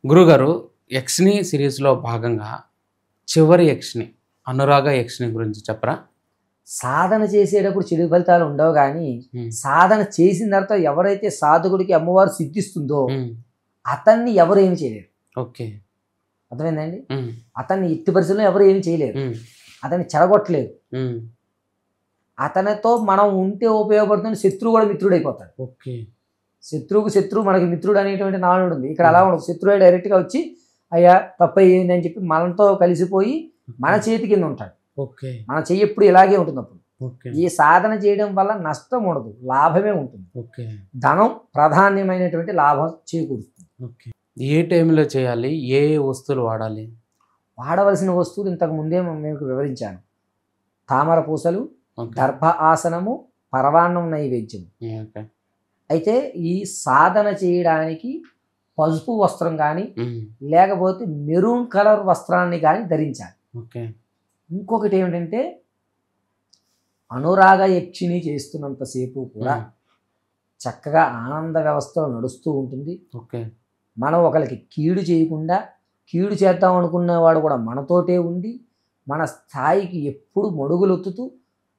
గురుగారు యక్షిని సిరీస్‌లో భాగంగా చివరి యక్షిని, అనురాగ యక్షిని గురించి చెప్పరా? సాధన చేసేటప్పుడు చెడు ఫలితాలు ఉండవు కానీ హ్మ్. సాధన చేసిన తర్వాత ఎవరైతే సాధకుడికి అమ్మవారు సిద్ధిస్తుందో హ్మ్. అతన్ని ఎవరు ఏమి చేయలేరు. ఓకే. అర్థమైందండి? హ్మ్. అతన్ని ఎట్టి పరిస్థితుల్లో ఎవరు ఏమి చేయలేరు. హ్మ్. అతన్ని చెడగొట్టలేరు. హ్మ్. అతనితో మనం ఉంటే ఉపయోగపడుతుంది. శత్రువు కూడా మిత్రుడైపోతాడు. ఓకే. శత్రువుకు శత్రువు మనకి మిత్రుడు అనేటువంటి నానుడు ఉంది. ఇక్కడ అలా ఉండదు. శత్రువే డైరెక్ట్గా వచ్చి అయ్యా తప్పు అయ్యింది అని చెప్పి మనతో కలిసిపోయి మన చేతి కింద ఉంటాడు. ఓకే. మన చెయ్యి ఎప్పుడు ఇలాగే ఉంటుంది. అప్పుడు ఓకే. ఈ సాధన చేయడం వల్ల నష్టం ఉండదు, లాభమే ఉంటుంది. ఓకే. ధనం ప్రాధాన్యమైనటువంటి లాభం చేకూరుస్తుంది. ఓకే. ఏ టైంలో చేయాలి? ఏ ఏ వస్తువులు వాడాలి? వాడవలసిన వస్తువులు ఇంతకు ముందే మీకు వివరించాను. తామర పూసలు, ఓకే. దర్భ ఆసనము, పరవాన్నం నైవేద్యం. ఓకే. అయితే ఈ సాధన చేయడానికి పసుపు వస్త్రం కానీ హ్మ్. లేకపోతే మెరూన్ కలర్ వస్త్రాన్ని కానీ ధరించాలి. ఓకే. ఇంకొకటి ఏమిటంటే అనురాగ యక్షిణి చేస్తున్నంతసేపు కూడా హ్మ్. చక్కగా ఆనంద వ్యవస్థలో నడుస్తూ ఉంటుంది. ఓకే. మనం ఒకరికి కీడు చేయకుండా, కీడు చేద్దాం అనుకునేవాడు కూడా మనతోటే ఉండి మన స్థాయికి ఎప్పుడు మడుగులొత్తుతూ